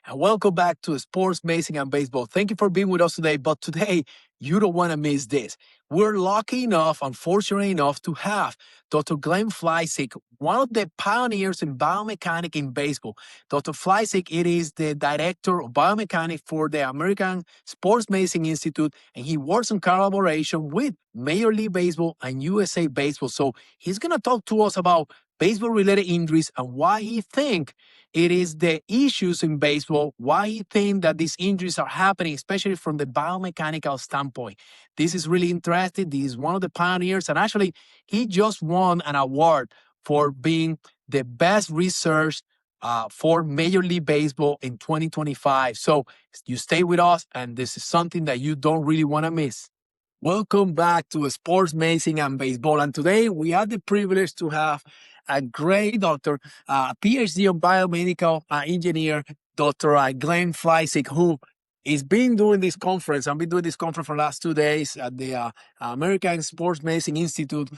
and welcome back to Sports, Medicine, and Baseball. Thank you for being with us today. But today, you don't want to miss this. We're lucky enough, unfortunately enough, to have Dr. Glenn Fleisig, one of the pioneers in biomechanics in baseball. Dr. Fleisig, it is the director of biomechanics for the American Sports Medicine Institute, and he works in collaboration with Major League Baseball and USA Baseball. So he's going to talk to us about baseball-related injuries and why he thinks it is the issues in baseball, why you think that these injuries are happening, especially from the biomechanical standpoint. This is really interesting. This is one of the pioneers, and actually, he just won an award for being the best research for Major League Baseball in 2025. So you stay with us, and this is something that you don't really want to miss. Welcome back to Sports Medicine and Baseball. And today we have the privilege to have a great doctor, PhD on biomedical engineer, Dr. Glenn Fleisig, who is been doing this conference. I've been doing this conference for the last 2 days at the American Sports Medicine Institute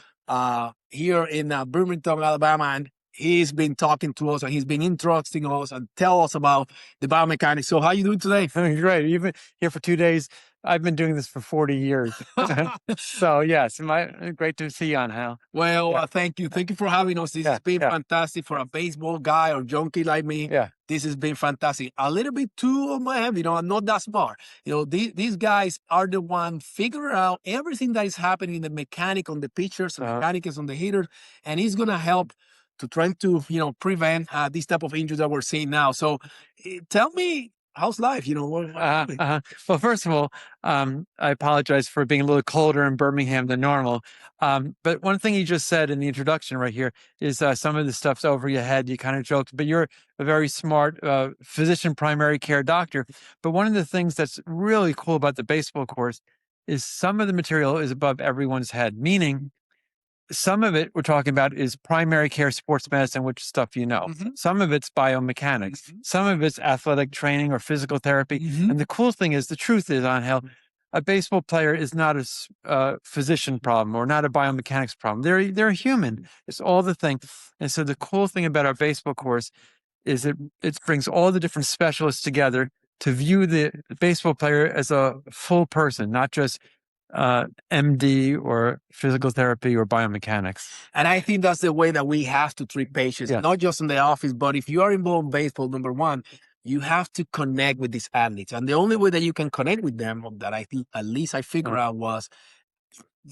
here in Birmingham, Alabama. And he's been talking to us and he's been introducing us and tell us about the biomechanics. So how you doing today? Great. You've been here for 2 days. I've been doing this for 40 years. So yes, great to see you, Angel. Well, thank you. Thank you for having us. This has been fantastic for a baseball guy or junkie like me. Yeah. This has been fantastic. A little bit too on my head, I'm not that smart. These guys are the one figuring out everything that is happening in the mechanic on the pitchers, the mechanics on the hitters, and he's going to help to try to, prevent this type of injuries that we're seeing now. So tell me, how's life? Well, first of all, I apologize for being a little colder in Birmingham than normal. But one thing you just said in the introduction right here is some of the stuff's over your head. You kind of joked, but you're a very smart physician, primary care doctor. But one of the things that's really cool about the baseball course is some of the material is above everyone's head, meaning some of it we're talking about is primary care sports medicine, which stuff you know. Mm-hmm. Some of it's biomechanics. Mm-hmm. Some of it's athletic training or physical therapy. Mm-hmm. And the cool thing is, the truth is, Angel, a baseball player is not a physician problem or not a biomechanics problem. They're a human. It's all the thing. And so the cool thing about our baseball course is it brings all the different specialists together to view the baseball player as a full person, not just MD or physical therapy or biomechanics. And I think that's the way that we have to treat patients, not just in the office, but if you are involved in baseball, number one, you have to connect with these athletes. And the only way that you can connect with them, that I think at least I figured out, was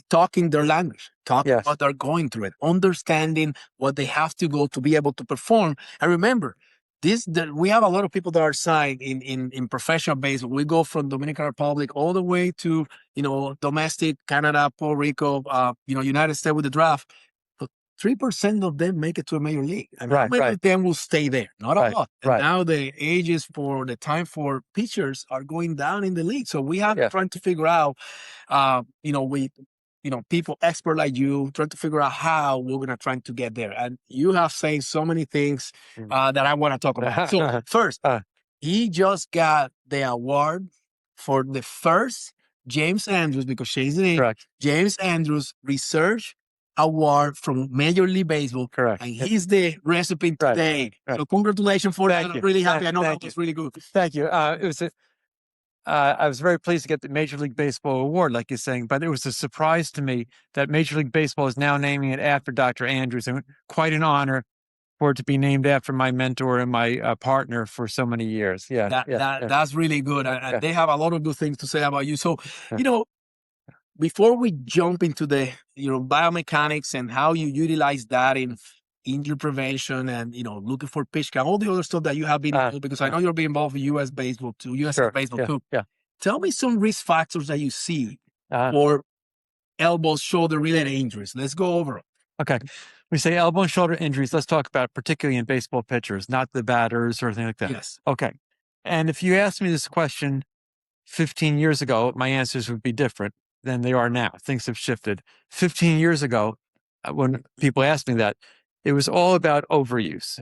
talking their language, talking what they're going through it, understanding what they have to go to be able to perform. And remember, we have a lot of people that are signed in professional baseball. We go from Dominican Republic all the way to, domestic, Canada, Puerto Rico, United States with the draft. But 3% of them make it to a major league. And many of them will stay there. Not a lot. And now the ages for the time for pitchers are going down in the league. So we have trying to figure out, people expert like you trying to figure out how we're going to try to get there. And you have said so many things that I want to talk about. So first, he just got the award for the first James Andrews, because she's the name, James Andrews Research Award from Major League Baseball. Correct. And he's the recipient today. So congratulations for that. I'm really happy. I know that was really good. Thank you. I was very pleased to get the Major League Baseball award, like you're saying, but it was a surprise to me that Major League Baseball is now naming it after Dr. Andrews, and quite an honor for it to be named after my mentor and my partner for so many years. That's really good. And they have a lot of good things to say about you. So, before we jump into the, biomechanics and how you utilize that in injury prevention and, looking for pitch count, all the other stuff that you have been involved, because I know you're being involved with US baseball too, baseball too. Yeah. Tell me some risk factors that you see for elbow, shoulder related injuries. Let's go over them. Okay. We say elbow and shoulder injuries. Let's talk about particularly in baseball pitchers, not the batters or anything like that. Yes. Okay. And if you asked me this question 15 years ago, my answers would be different than they are now. Things have shifted. 15 years ago, when people asked me that, it was all about overuse.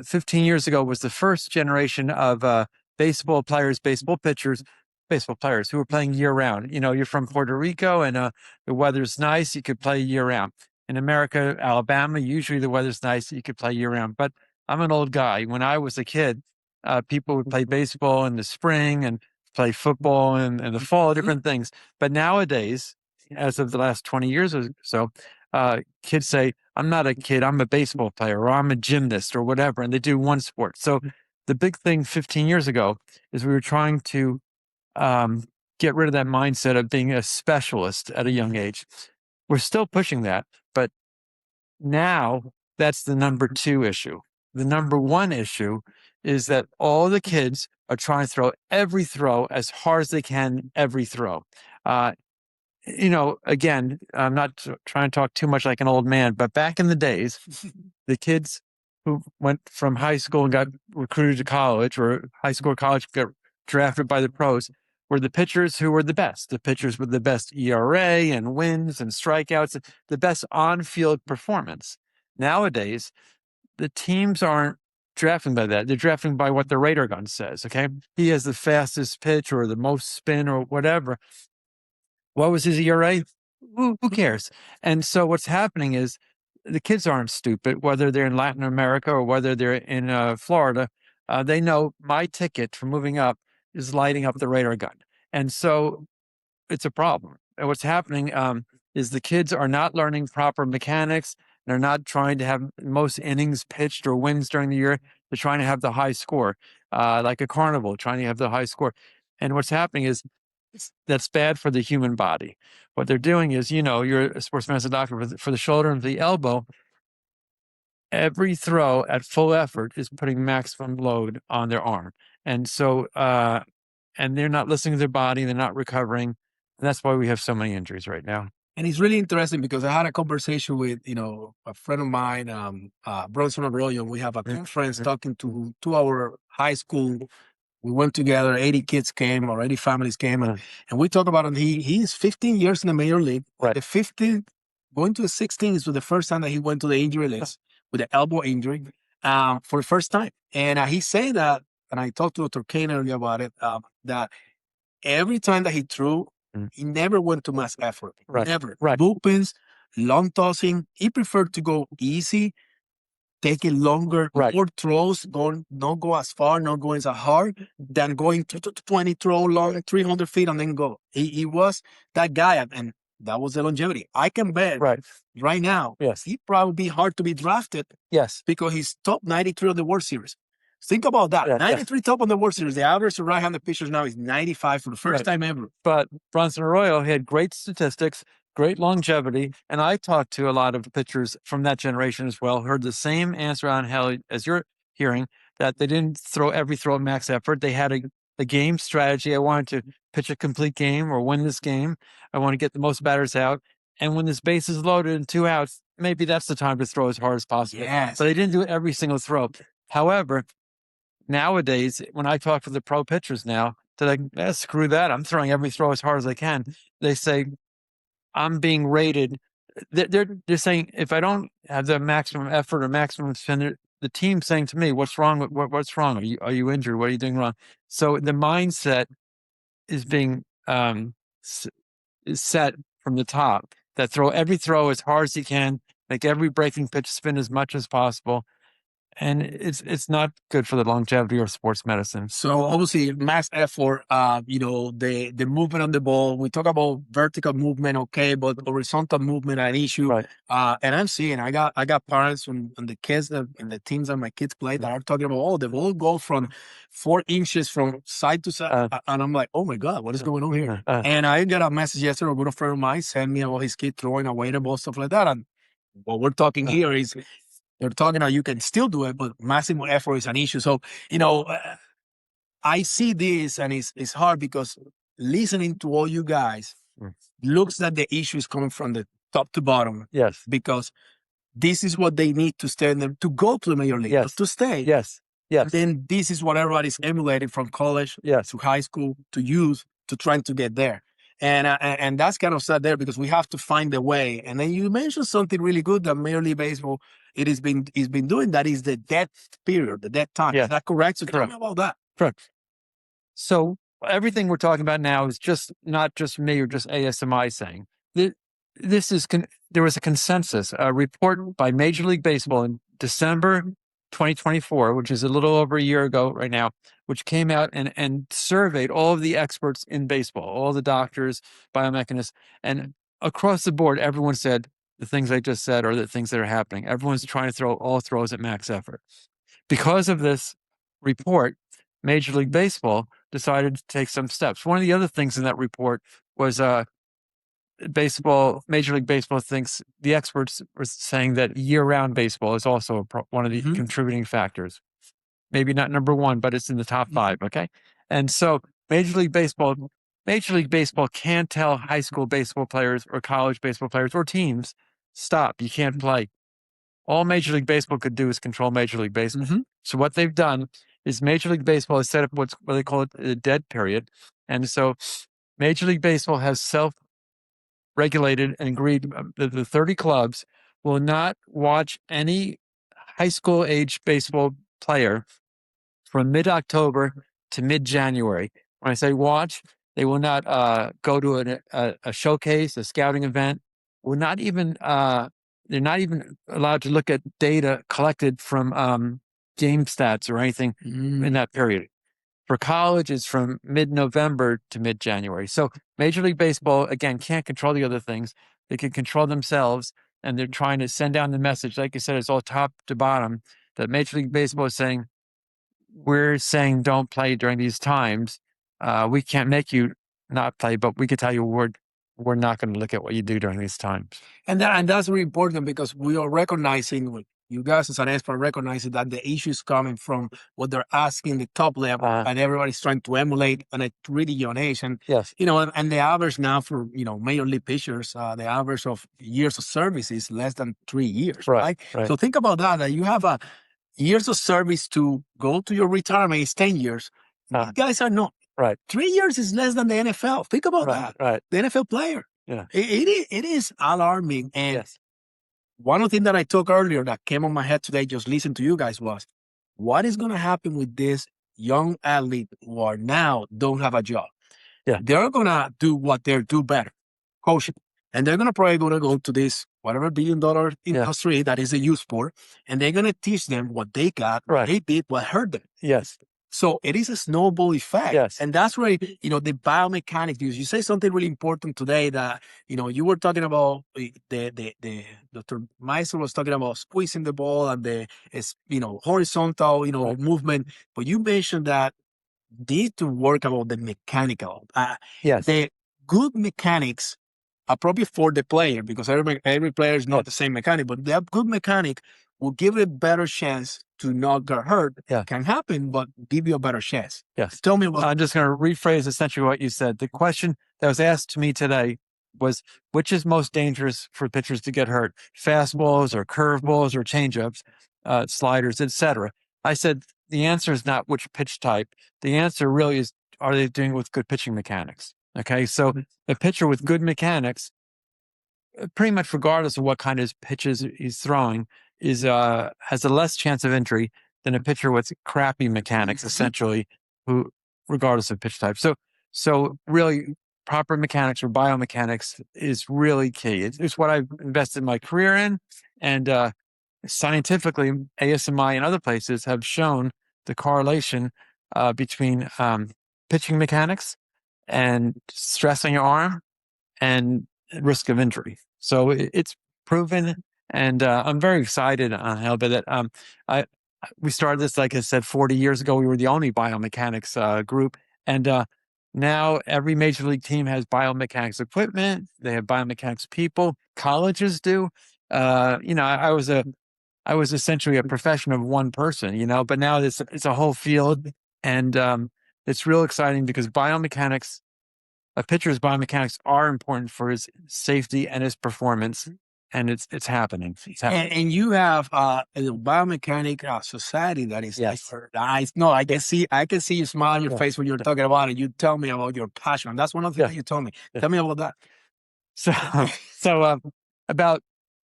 15 years ago was the first generation of baseball players, baseball pitchers, baseball players who were playing year round. You're from Puerto Rico and the weather's nice, you could play year round. In America, Alabama, usually the weather's nice, you could play year round. But I'm an old guy. When I was a kid, People would play baseball in the spring and play football in the fall, different things. But nowadays, as of the last 20 years or so, kids say, I'm not a kid, I'm a baseball player, or I'm a gymnast, or whatever, and they do one sport. So the big thing 15 years ago is we were trying to get rid of that mindset of being a specialist at a young age. We're still pushing that, but now that's the number 2 issue. The number 1 issue is that all the kids are trying to throw every throw as hard as they can, every throw. Again, I'm not trying to talk too much like an old man, but back in the days, the kids who went from high school and got recruited to college, or high school or college got drafted by the pros, were the pitchers who were the best. The pitchers with the best ERA and wins and strikeouts, the best on-field performance. Nowadays, the teams aren't drafting by that. They're drafting by what the radar gun says, okay? He has the fastest pitch or the most spin or whatever. What was his ERA? Who cares? And so what's happening is the kids aren't stupid, whether they're in Latin America or whether they're in Florida. They know my ticket for moving up is lighting up the radar gun. And so it's a problem. And what's happening is the kids are not learning proper mechanics. They're not trying to have most innings pitched or wins during the year. They're trying to have the high score, like a carnival, trying to have the high score. And what's happening is that's bad for the human body. What they're doing is, you're a sports medicine doctor for the shoulder and the elbow. Every throw at full effort is putting maximum load on their arm. And so, and they're not listening to their body. They're not recovering. And that's why we have so many injuries right now. And it's really interesting because I had a conversation with, a friend of mine, Bronson Arroyo. We have a few friends talking to our high school. We went together, 80 kids came, or 80 families came, and we talked about it. He's 15 years in the major league. Right. The 15, going to the 16 is the first time that he went to the injury list with the elbow injury for the first time. And he said that, and I talked to Dr. Kane earlier about it, that every time that he threw, he never went to mass effort. Right. Never. Right. Bullpens, long tossing. He preferred to go easy, take it longer, more throws, not go as far, not going as hard, than going to 20 throw long, 300 feet, and then go. He was that guy, and that was the longevity. I can bet right now, he'd probably be hard to be drafted because he's top 93 on the World Series. Think about that. 93 top on the World Series. The average of right-handed pitchers now is 95 for the first time ever. But Bronson Arroyo had great statistics, great longevity. And I talked to a lot of pitchers from that generation as well, heard the same answer on how as you're hearing, that they didn't throw every throw at max effort. They had a game strategy. I wanted to pitch a complete game or win this game. I want to get the most batters out. And when this base is loaded and 2 outs, maybe that's the time to throw as hard as possible. Yes. But they didn't do every single throw. However, nowadays, when I talk to the pro pitchers now, they're like, screw that. I'm throwing every throw as hard as I can. They say, I'm being rated. They're saying, if I don't have the maximum effort or maximum spin, the team's saying to me, what's wrong? What's wrong? Are you injured? What are you doing wrong? So the mindset is being is set from the top that throw every throw as hard as you can, make every breaking pitch spin as much as possible. And it's not good for the longevity of sports medicine. So obviously, mass effort, the movement on the ball. We talk about vertical movement, okay, but horizontal movement an issue. Right. And I'm seeing, I got parents and the kids and the teams that my kids play that are talking about, the ball goes from 4 inches from side to side, and I'm like, oh my God, what is going on here? And I got a message yesterday. A good friend of mine sent me about his kid throwing away the ball, stuff like that. And what we're talking here is, they're talking about you can still do it, but maximum effort is an issue. So, I see this, and it's hard because listening to all you guys looks like the issue is coming from the top to bottom. Yes. Because this is what they need to stay in them to go to the major league, to stay. Yes. And then this is what everybody's emulating from college to high school to youth to trying to get there. And that's kind of sad there because we have to find a way. And then you mentioned something really good that Major League Baseball is been doing. That is the dead period, the dead time. Is that correct? So tell me about that. Correct. So everything we're talking about now is not just me or just ASMI saying. There was a consensus, a report by Major League Baseball in December 2024, which is a little over a year ago right now, which came out and surveyed all of the experts in baseball, all the doctors, biomechanists, and across the board, everyone said the things I just said are the things that are happening. Everyone's trying to throw all throws at max effort. Because of this report, Major League Baseball decided to take some steps. One of the other things in that report was Major League Baseball thinks the experts are saying that year-round baseball is also one of the contributing factors. Maybe not number one, but it's in the top five. Okay, and so Major League Baseball can't tell high school baseball players or college baseball players or teams, stop, you can't play. All Major League Baseball could do is control Major League Baseball. So what they've done is Major League Baseball has set up what they call it a dead period, and so Major League Baseball has self-regulated and agreed that the 30 clubs will not watch any high school age baseball player from mid-October to mid-January. When I say watch, they will not go to a showcase, a scouting event. Will not even they're not even allowed to look at data collected from game stats or anything in that period. For college, it's from mid-November to mid-January. So Major League Baseball, again, can't control the other things. They can control themselves, and they're trying to send down the message. Like I said, it's all top to bottom, that Major League Baseball is saying, we're saying don't play during these times. We can't make you not play, but we can tell you we're not going to look at what you do during these times. And that's really important because we are recognizing, you guys as an expert recognizing that the issue is coming from what they're asking the top level, and everybody's trying to emulate at a really young age. And yes, and the average now for major league pitchers, the average of years of service is less than 3 years, right? So think about that you have a years of service to go to your retirement is 10 years. You guys are not. Right. 3 years is less than the NFL. Think about that. Right. The NFL player. Yeah. It is alarming. And yes. One of the things that I talked earlier that came on my head today, just listening to you guys, was what is going to happen with this young athlete who are now don't have a job? Yeah. They're going to do what they do better, coaching. And they're probably going to go to this whatever $1 billion industry that is a youth sport, and they're going to teach them what they got, what they did, what hurt them. Yes. So it is a snowball effect. Yes. And that's where, the biomechanics use. You say something really important today that, you were talking about the Dr. Meister was talking about squeezing the ball and the, horizontal, movement. But you mentioned that need to work about the mechanical. Yes. The good mechanics appropriate for the player, because every player is not the same mechanic, but that good mechanic will give it a better chance to not get hurt. Can happen, but give you a better chance. Yes. Tell me about. I'm just going to rephrase essentially what you said. The question that was asked to me today was, which is most dangerous for pitchers to get hurt? Fastballs or curveballs or changeups, sliders, etc. I said the answer is not which pitch type. The answer really is, are they doing it with good pitching mechanics? Okay, so a pitcher with good mechanics, pretty much regardless of what kind of pitches he's throwing, has a less chance of injury than a pitcher with crappy mechanics, essentially, who regardless of pitch type. So really, proper mechanics or biomechanics is really key. It's what I've invested my career in, and scientifically, ASMI and other places have shown the correlation between pitching mechanics and stress on your arm and risk of injury. So it's proven, and I'm very excited on how that we started this, like I said, 40 years ago. We were the only biomechanics group, and now every major league team has biomechanics equipment. They have biomechanics people. Colleges do. I was essentially a profession of one person, but now it's a whole field, and it's real exciting because a pitcher's biomechanics are important for his safety and his performance, and it's happening. And you have a biomechanic society that is nice. No, I can see you smile on your face when you're talking about it. You tell me about your passion. That's one of the things that you told me. Tell me about that. So about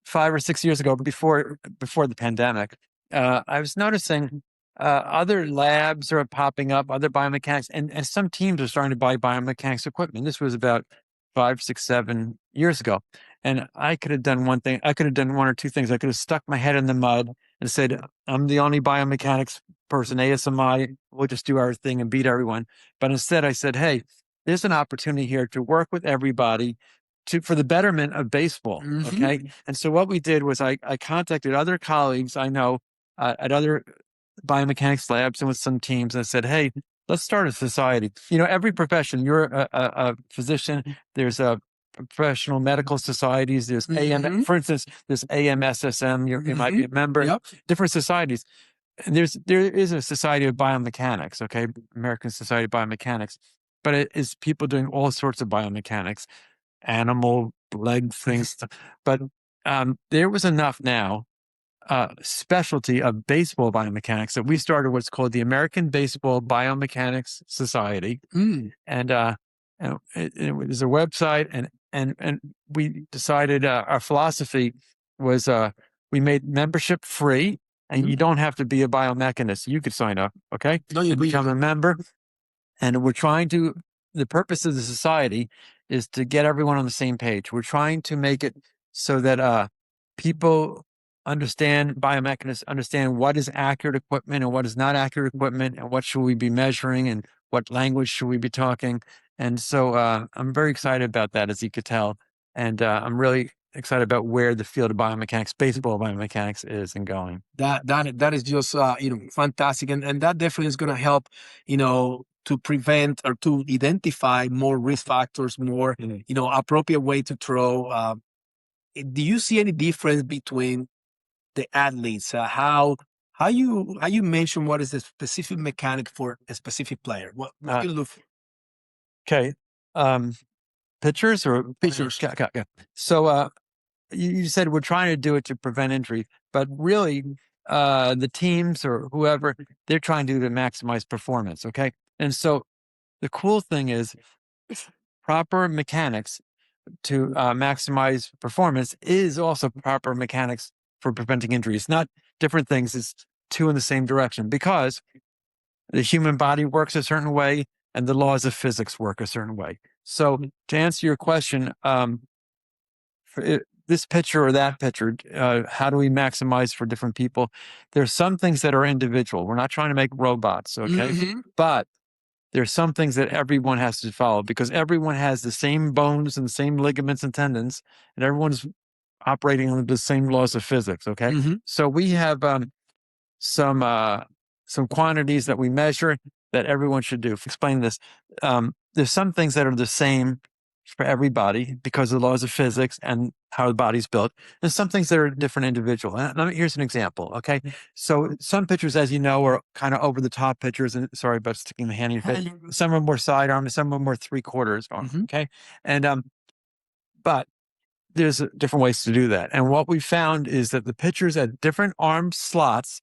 5 or 6 years ago, before the pandemic, I was noticing other labs are popping up, other biomechanics, and some teams are starting to buy biomechanics equipment. This was about 5, 6, 7 years ago. And I could have done one thing. I could have done one or two things. I could have stuck my head in the mud and said, I'm the only biomechanics person, ASMI, we'll just do our thing and beat everyone. But instead I said, hey, there's an opportunity here to work with everybody for the betterment of baseball. Okay. And so what we did was I contacted other colleagues I know at other biomechanics labs and with some teams, and I said, hey, let's start a society. Every profession, you're a physician, there's a professional medical societies, there's AM, for instance, there's AMSSM, you might be a member, different societies. And there is a society of biomechanics, okay, American Society of Biomechanics, but it is people doing all sorts of biomechanics, animal leg things. But there was enough now specialty of baseball biomechanics that we started what's called the American Baseball Biomechanics Society. And it was a website, and we decided our philosophy was we made membership free, and you don't have to be a biomechanist. You could sign up, okay? And become a member. And the purpose of the society is to get everyone on the same page. We're trying to make it so that people biomechanists understand what is accurate equipment and what is not accurate equipment, and what should we be measuring and what language should we be talking. And so I'm very excited about that, as you could tell. And I'm really excited about where the field of biomechanics, baseball biomechanics, is and going. That is just fantastic, and that definitely is going to help to prevent or to identify more risk factors, more appropriate way to throw. Do you see any difference between the athletes? How you mention what is the specific mechanic for a specific player? What you look for? Okay, pitchers or Pitchers. Yeah. So you said we're trying to do it to prevent injury, but really the teams or whoever, they're trying to do to maximize performance. Okay. And so the cool thing is proper mechanics to maximize performance is also proper mechanics for preventing injuries, not different things. It's two in the same direction, because the human body works a certain way and the laws of physics work a certain way. So to answer your question, this pitcher or that pitcher, how do we maximize for different people? There's some things that are individual. We're not trying to make robots, okay? But there's some things that everyone has to follow, because everyone has the same bones and the same ligaments and tendons, and everyone's operating under the same laws of physics, okay? So we have some quantities that we measure that everyone should do. Explain this. There's some things that are the same for everybody because of the laws of physics and how the body's built. There's some things that are different individual. Here's an example, okay? So some pitchers, as you know, are kind of over the top pitchers, and sorry about sticking the hand in your face. Some are more sidearm, and some are more 3/4 arm, okay? And but there's different ways to do that. And what we found is that the pitchers at different arm slots,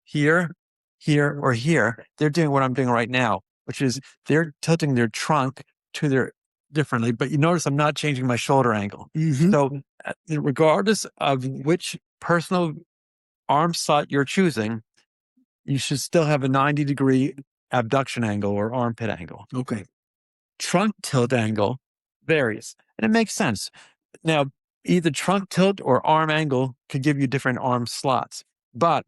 here, here, or here, they're doing what I'm doing right now, which is they're tilting their trunk to their differently. But you notice I'm not changing my shoulder angle. So regardless of which personal arm slot you're choosing, you should still have a 90-degree abduction angle or armpit angle. Okay. Trunk tilt angle varies, and it makes sense. Now, either trunk tilt or arm angle could give you different arm slots, but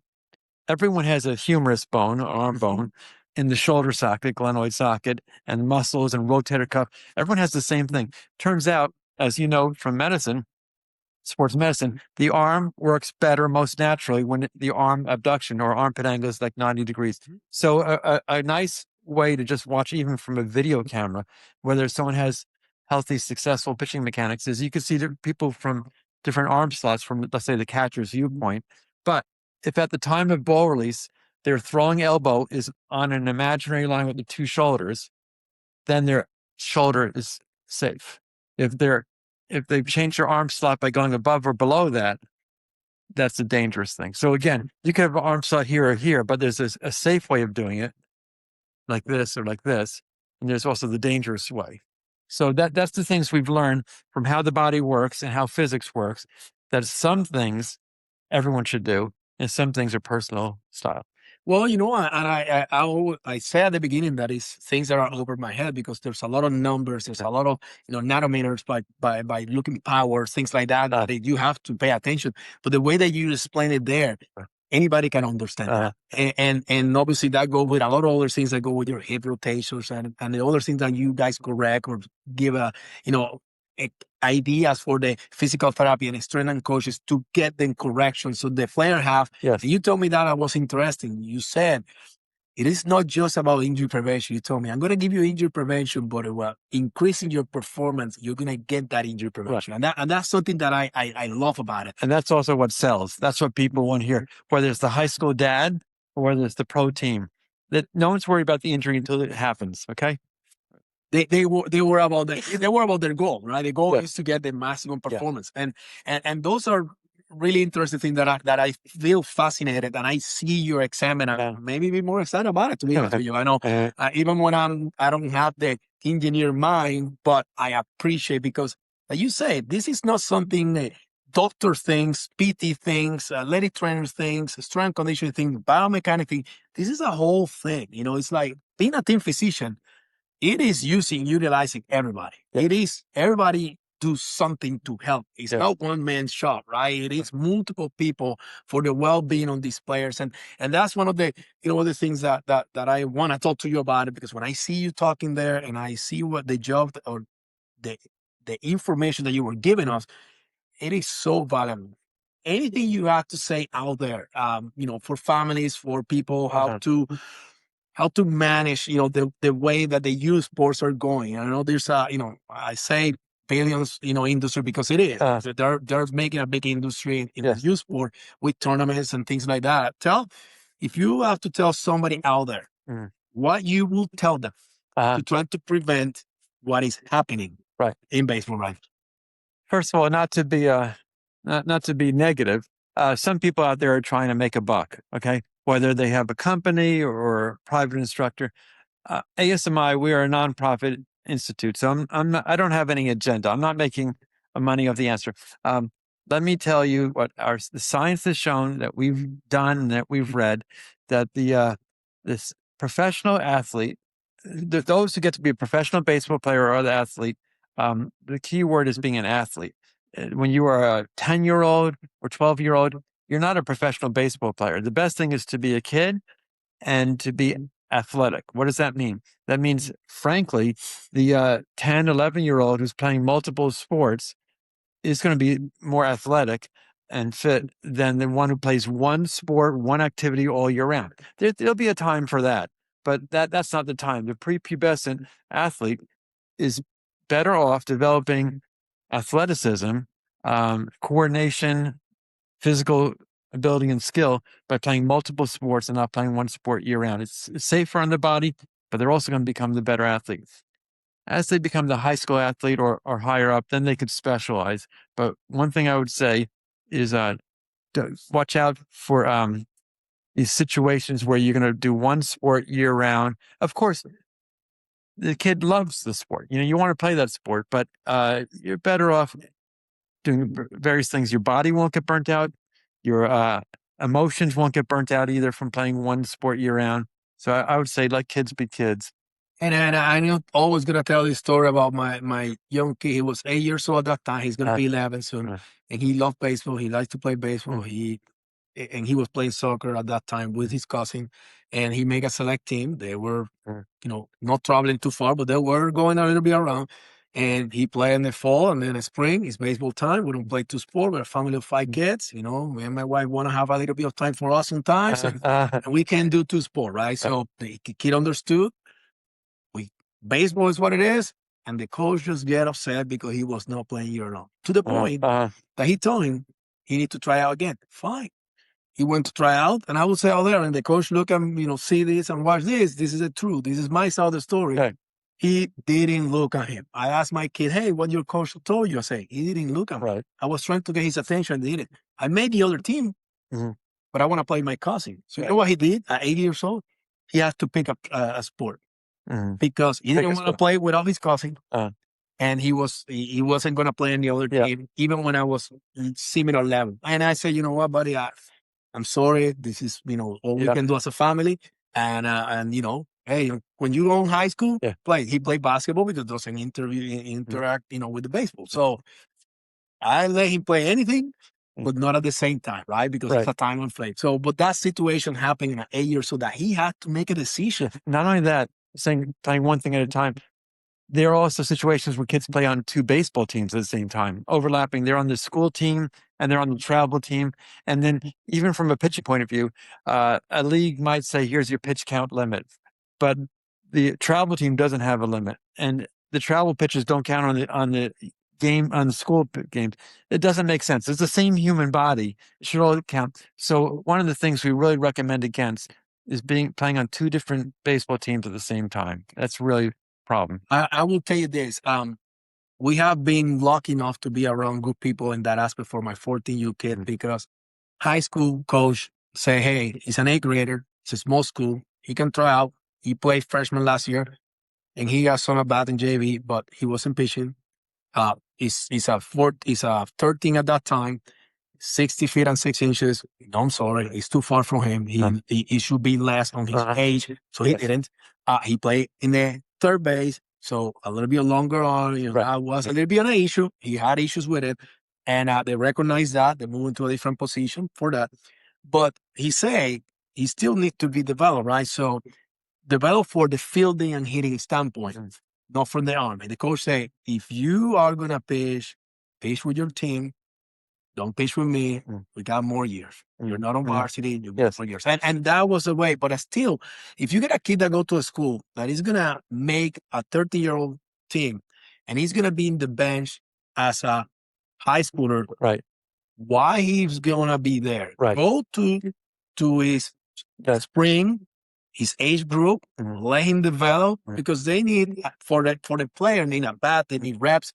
everyone has a humerus bone, or arm bone, in the shoulder socket, glenoid socket, and muscles and rotator cuff. Everyone has the same thing. Turns out, as you know from medicine, sports medicine, the arm works better most naturally when the arm abduction or armpit angle is like 90 degrees. So a nice way to just watch, even from a video camera, whether someone has healthy, successful pitching mechanics, is you can see people from different arm slots from, let's say, the catcher's viewpoint. But if at the time of ball release, their throwing elbow is on an imaginary line with the two shoulders, then their shoulder is safe. If they've changed their arm slot by going above or below that, that's a dangerous thing. So again, you can have an arm slot here or here, but there's a safe way of doing it, like this or like this. And there's also the dangerous way. So that's the things we've learned from how the body works and how physics works, that some things everyone should do, and some things are personal style. Well, I say at the beginning that is things that are over my head, because there's a lot of numbers, there's a lot of nanometers by looking power, things like that that you have to pay attention. But the way that you explain it there, Anybody can understand that. And obviously that goes with a lot of other things that go with your hip rotations and the other things that you guys correct or give you know, ideas for the physical therapy and strength and coaches to get them correction. So the player have, Yes. and you told me that was interesting. You said, it is not just about injury prevention. You told me, I'm going to give you injury prevention, but increasing your performance, you're going to get that injury prevention. Right. And that's something that I love about it. And that's also what sells. That's what people want to hear, whether it's the high school dad or whether it's the pro team. That no one's worried about the injury until it happens. Okay. They were about their goal, right? The goal is to get the maximum performance, and those are really interesting things that I feel fascinated, and I see your exam, and I maybe be more excited about it. To be honest with you, I know even when I don't have the engineer mind, but I appreciate because, like you say, this is not something. Doctor things, PT things, athletic trainers things, strength conditioning things, biomechanics thing. This is a whole thing. It's like being a team physician. It is utilizing everybody. It is everybody do something to help. It's not one man's shop, right? It is multiple people for the well-being of these players. And that's one of the, the things that I want to talk to you about it, because when I see you talking there and I see what the job or the information that you were giving us, it is so valuable. Anything you have to say out there, for families, for people, how to manage, the way that the youth sports are going. I know there's I say billions, industry because it is. They're making a big industry in the youth sport with tournaments and things like that. If you have to tell somebody out there what you will tell them to try to prevent what is happening in baseball, right? First of all, not to be negative. Some people out there are trying to make a buck. Okay. Whether they have a company or a private instructor. ASMI, we are a nonprofit institute, so I don't have any agenda. I'm not making money off the answer. Let me tell you what the science has shown that we've done and that we've read, that this professional athlete, those who get to be a professional baseball player or other athlete, the key word is being an athlete. When you are a 10-year-old or 12-year-old, you're not a professional baseball player. The best thing is to be a kid and to be athletic. What does that mean? That means, frankly, the 10, 11-year-old who's playing multiple sports is going to be more athletic and fit than the one who plays one sport, one activity all year round. There'll be a time for that, but that's not the time. The prepubescent athlete is better off developing athleticism, coordination, physical ability and skill by playing multiple sports and not playing one sport year round. It's safer on the body, but they're also going to become the better athletes. As they become the high school athlete or higher up, then they could specialize. But one thing I would say is watch out for these situations where you're going to do one sport year round. Of course, the kid loves the sport. You want to play that sport, but you're better off doing various things. Your body won't get burnt out. Your emotions won't get burnt out either from playing one sport year round. So I would say let kids be kids. And I'm always going to tell this story about my young kid. He was 8 years old at that time. He's going to be 11 soon. And he loved baseball. He likes to play baseball. He was playing soccer at that time with his cousin. And he made a select team. They were, not traveling too far, but they were going a little bit around. And he played in the fall and then the spring. It's baseball time. We don't play two sports. We're a family of 5 kids. Me and my wife want to have a little bit of time for us sometimes. And we can do two sports, right? So the kid understood. Baseball is what it is, and the coach just get upset because he was not playing year round. To the point that he told him he need to try out again. Fine. He went to try out, and I was out there, and the coach look and see this and watch this. This is the truth. This is my side of the story. Okay. He didn't look at him. I asked my kid, "Hey, what your coach told you?" I say, "He didn't look at me. Right. I was trying to get his attention. He didn't. I made the other team, but I want to play my cousin." So you know what he did? At 80 years old, he had to pick up a sport. Because he didn't want to play with all his cousins, and he wasn't going to play in the other team, even when I was similar level. And I said, you know what, buddy, I'm sorry. This is all we can do as a family. And hey, when you go in high school, he played basketball because it doesn't interact, with the baseball. So I let him play anything. but not at the same time, right? Because it's a time and place. So, but that situation happened at 8 years, so that he had to make a decision. Not only that, playing one thing at a time. There are also situations where kids play on two baseball teams at the same time, overlapping. They're on the school team and they're on the travel team. And then even from a pitching point of view, a league might say, here's your pitch count limit. But the travel team doesn't have a limit. And the travel pitchers don't count on the game, on the school games. It doesn't make sense. It's the same human body. It should all count. So one of the things we really recommend against is playing on two different baseball teams at the same time. That's really problem. I will tell you this. We have been lucky enough to be around good people in that aspect for my 14U kid, because high school coach say, hey, he's an 8th grader. It's a small school. He can try out. He played freshman last year and he got some at bat in JV, but he wasn't pitching. He's a 13 at that time, 60 feet and 6 inches. No, I'm sorry. It's too far from him. He should be less on his age. So he didn't. He played in the third base. So a little bit longer on, that was a little bit of an issue. He had issues with it. And they recognized that. They moved into a different position for that. But he say he still needs to be developed, right? So develop for the fielding and hitting standpoint, not from the arm. And the coach say, if you are going to pitch with your team, don't pitch with me. We got more years. You're not on varsity. You get 4 years. And that was the way. But still, if you get a kid that go to a school that is going to make a 30-year-old team and he's going to be in the bench as a high schooler, why he's going to be there? Go to his spring, his age group, let him develop, because they need, for the player, need a bat, they need reps.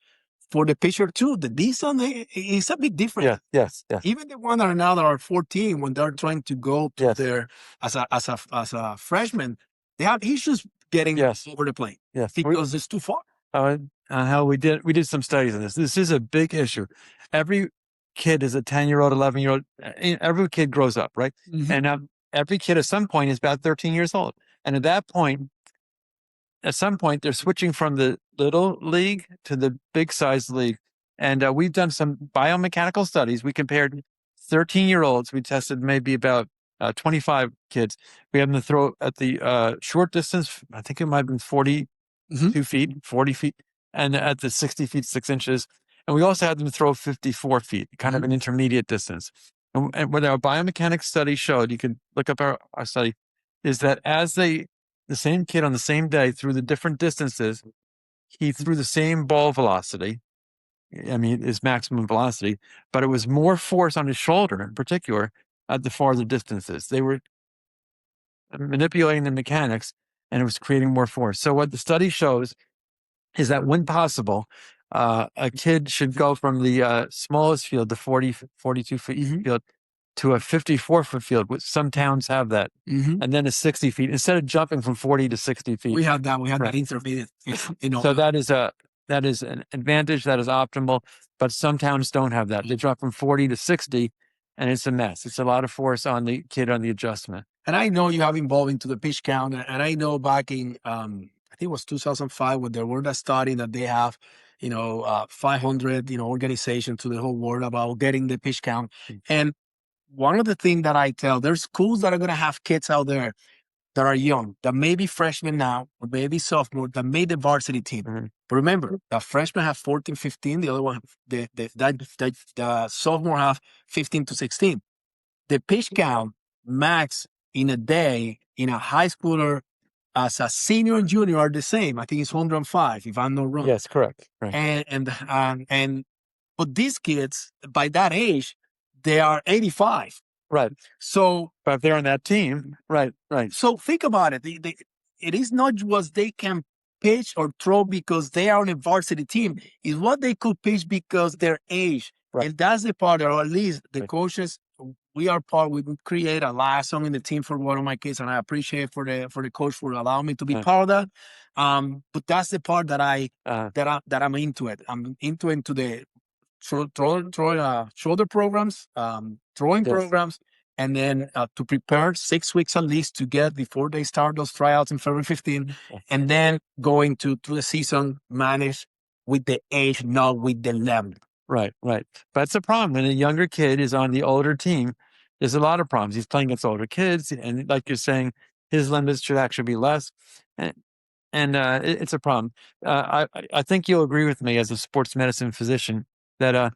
For the pitcher too, the decent is a bit different. Yes. Even the one that are now that are 14, when they're trying to go to their as a freshman, they have issues getting over the plate because it's too far. How we did some studies on this. This is a big issue. Every kid is a 10-year-old, 11-year-old. Every kid grows up, right? And every kid at some point is about 13 years old. And at some point, they're switching from the little league to the big size league. And we've done some biomechanical studies. We compared 13-year-olds. We tested maybe about 25 kids. We had them to throw at the short distance. I think it might have been 42 feet, 40 feet, and at the 60 feet, 6 inches. And we also had them throw 54 feet, kind of an intermediate distance. And what our biomechanics study showed, you can look up our study, is that as the same kid on the same day threw the different distances, he threw the same ball velocity. I mean, his maximum velocity, but it was more force on his shoulder in particular at the farther distances. They were manipulating the mechanics and it was creating more force. So what the study shows is that when possible, a kid should go from the smallest field, the 42 feet field, to a 54-foot field, which some towns have that, and then a 60 feet, instead of jumping from 40 to 60 feet. We have that. We have that intermediate. So that is an advantage. That is optimal. But some towns don't have that. They drop from 40 to 60, and it's a mess. It's a lot of force on the kid on the adjustment. And I know you have involved into the pitch count, and I know back in I think it was 2005 when there were that study that they have 500 organization to the whole world about getting the pitch count. And one of the things that I tell, there's schools that are going to have kids out there that are young, that may be freshmen now, or maybe sophomore, that made the varsity team. But remember, the freshmen have 14, 15. The other one, the sophomore have 15 to 16. The pitch count max in a day in a high schooler as a senior and junior are the same. I think it's 105, if I'm not wrong. Yes, correct. Right. And but these kids, by that age, they are 85. Right. So, but if they're on that team, right. So think about it. It is not what they can pitch or throw because they are on a varsity team. It's what they could pitch because their age. Right. And that's the part, or at least the coaches, we create a liaison in the team for one of my kids, and I appreciate for the coach for allowing me to be part of that. But that's the part that I'm into it. I'm into the shoulder programs, throwing programs, and then to prepare 6 weeks at least to get before they start those tryouts in February 15, and then going to the season managed with the age, not with the level. Right. But it's a problem when a younger kid is on the older team. There's a lot of problems. He's playing against older kids, and like you're saying, his limits should actually be less, and it's a problem. I think you'll agree with me as a sports medicine physician that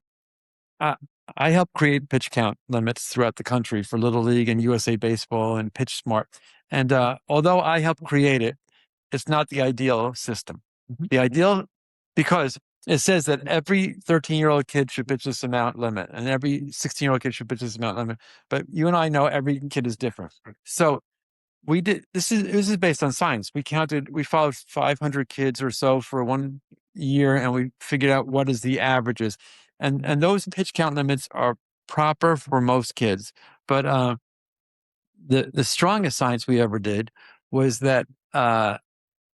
I, I help create pitch count limits throughout the country for Little League and USA Baseball and Pitch Smart. And although I help create it, it's not the ideal system. The ideal, because it says that every 13-year-old kid should pitch this amount limit, and every 16-year-old kid should pitch this amount limit. But you and I know every kid is different. So we did this is based on science. We followed 500 kids or so for 1 year, and we figured out what is the averages. And those pitch count limits are proper for most kids. But the strongest science we ever did was that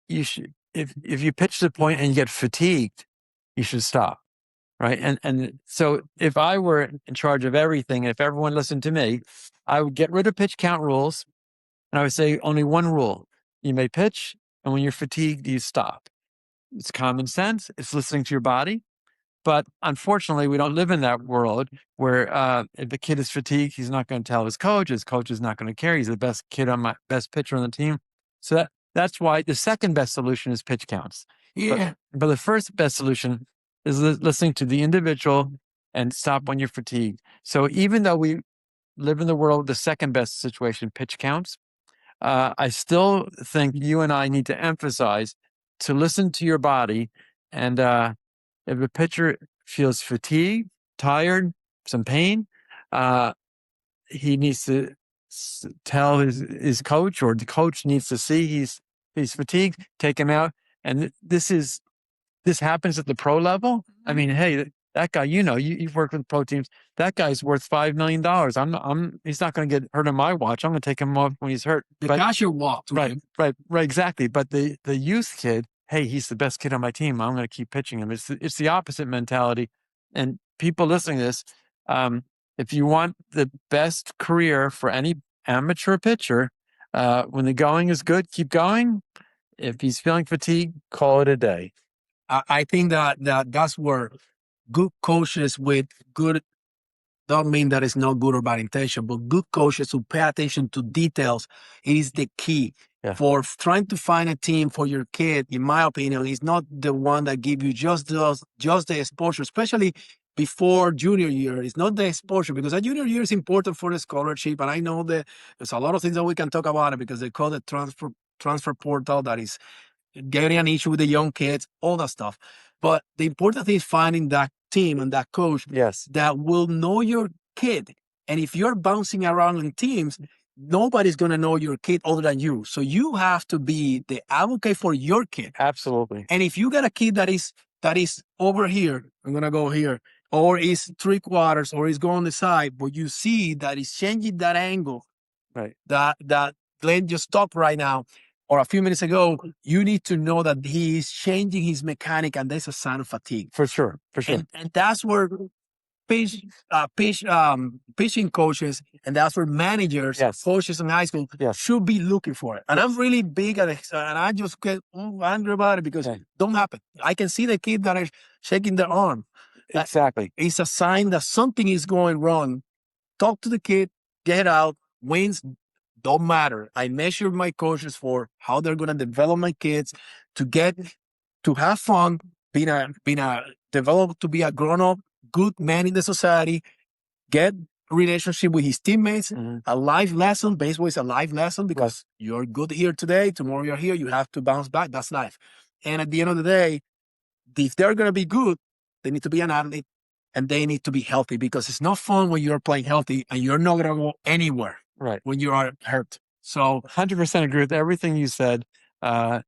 you should, if you pitch to the point and you get fatigued, you should stop. Right. And so if I were in charge of everything, and if everyone listened to me, I would get rid of pitch count rules. And I would say only one rule: you may pitch, and when you're fatigued, you stop. It's common sense. It's listening to your body. But unfortunately, we don't live in that world where if the kid is fatigued, he's not going to tell his coach. His coach is not going to care. He's the best best pitcher on the team. So that's why the second best solution is pitch counts. Yeah. But the first best solution is listening to the individual and stop when you're fatigued. So even though we live in the world, the second best situation, pitch counts, I still think you and I need to emphasize to listen to your body. And if a pitcher feels fatigued, tired, some pain, he needs to tell his coach, or the coach needs to see he's fatigued, take him out. And this happens at the pro level. I mean, hey, that guy, you've worked with pro teams. That guy's worth $5 million. He's not going to get hurt on my watch. I'm going to take him off when he's hurt. The cash your walk. Right, exactly. But the youth kid, hey, he's the best kid on my team. I'm going to keep pitching him. It's the opposite mentality. And people listening to this, if you want the best career for any amateur pitcher, when the going is good, keep going. If he's feeling fatigued, call it a day. I think that's where good coaches with good, don't mean that it's not good or bad intention, but good coaches who pay attention to details is the key. For trying to find a team for your kid. In my opinion, is not the one that give you just the exposure, especially before junior year. It's not the exposure, because a junior year is important for the scholarship. And I know that there's a lot of things that we can talk about it, because they call it transfer portal that is getting an issue with the young kids, all that stuff. But the important thing is finding that team and that coach that will know your kid. And if you're bouncing around in teams, nobody's going to know your kid other than you. So you have to be the advocate for your kid. Absolutely. And if you got a kid that is over here, I'm going to go here, or is 3/4, or is going on the side, but you see that is changing that angle, right? That Glenn just stopped right now, or a few minutes ago, you need to know that he is changing his mechanic, and there's a sign of fatigue. For sure. And that's where pitching coaches, and that's where managers, coaches in high school should be looking for it. And I'm really big at it, and I just get angry about it because it don't happen. I can see the kid that is shaking their arm. Exactly. It's a sign that something is going wrong. Talk to the kid, get out, wins don't matter. I measure my coaches for how they're going to develop my kids to have fun, develop to be a grown up, good man in the society, get relationship with his teammates, a life lesson. Baseball is a life lesson, because you're good here today, tomorrow you're here, you have to bounce back. That's life. And at the end of the day, if they're going to be good, they need to be an athlete, and they need to be healthy, because it's not fun when you're playing healthy and you're not going to go anywhere when you are hurt. So 100% agree with everything you said. Like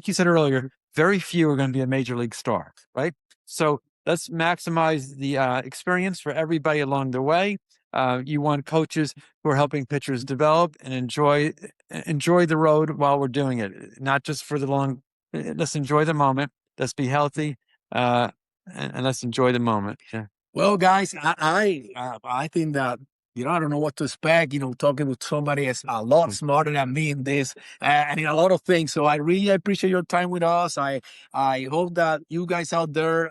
you said earlier, very few are going to be a major league star, right? So let's maximize the experience for everybody along the way. You want coaches who are helping pitchers develop and enjoy the road while we're doing it, not just for the long. Let's enjoy the moment. Let's be healthy, and let's enjoy the moment. Yeah. Well, guys, I think that, I don't know what to expect, talking with somebody is a lot smarter than me in this and in a lot of things. So I really appreciate your time with us. I hope that you guys out there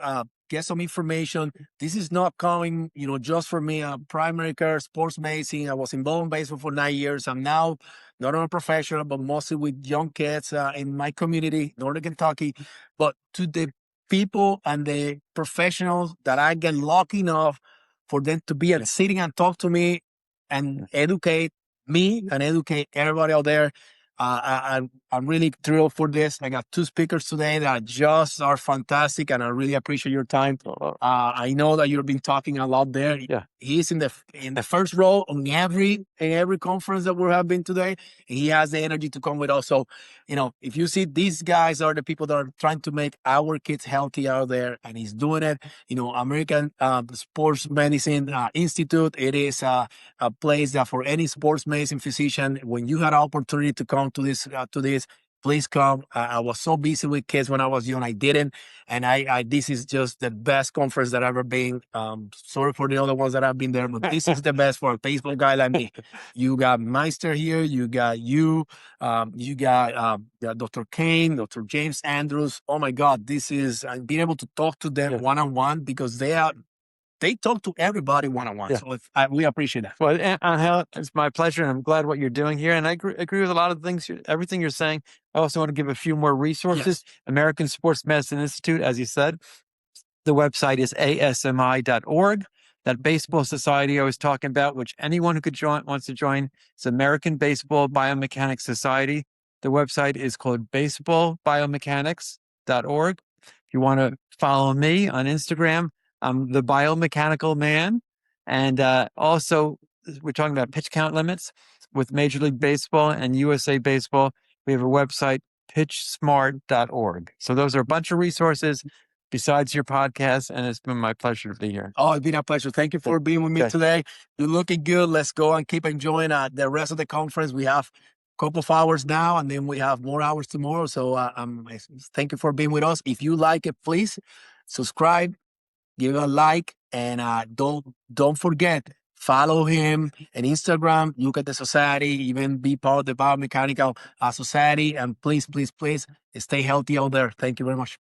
get some information. This is not coming, just for me. Primary care, sports medicine. I was involved in baseball for 9 years. I'm now not only a professional, but mostly with young kids in my community, Northern Kentucky. But to the people and the professionals that I get lucky enough for them to be sitting and talk to me and educate me and educate everybody out there. I'm really thrilled for this. I got 2 speakers today that just are fantastic, and I really appreciate your time. I know that you've been talking a lot there. Yeah. He's in the first row on every conference that we have been today. He has the energy to come with us. So, if you see, these guys are the people that are trying to make our kids healthy out there, and he's doing it. American Sports Medicine Institute. It is a place that for any sports medicine physician, when you had an opportunity to come to this, please come. I was so busy with kids when I was young, I didn't. And this is just the best conference that I've ever been. Sorry for the other ones that have been there, but this is the best for a baseball guy like me. You got Meister here, you got you got Dr. Kane, Dr. James Andrews. Oh my God, this is being able to talk to them one-on-one, because they talk to everybody one-on-one. Yeah. So we appreciate that. Well, Angel, it's my pleasure, and I'm glad what you're doing here. And I agree with a lot of the things, everything you're saying. I also want to give a few more resources. Yes. American Sports Medicine Institute, as you said, the website is asmi.org. That baseball society I was talking about, which anyone who wants to join, is American Baseball Biomechanics Society. The website is called baseballbiomechanics.org. If you want to follow me on Instagram, I'm the Biomechanical Man. And also, we're talking about pitch count limits with Major League Baseball and USA Baseball. We have a website, pitchsmart.org. So those are a bunch of resources besides your podcast, and it's been my pleasure to be here. Oh, it's been a pleasure. Thank you for being with me today. You're looking good. Let's go and keep enjoying the rest of the conference. We have a couple of hours now, and then we have more hours tomorrow. So thank you for being with us. If you like it, please subscribe, give a like, and don't forget, follow him on Instagram, look at the society, even be part of the biomechanical society, and please stay healthy out there. Thank you very much.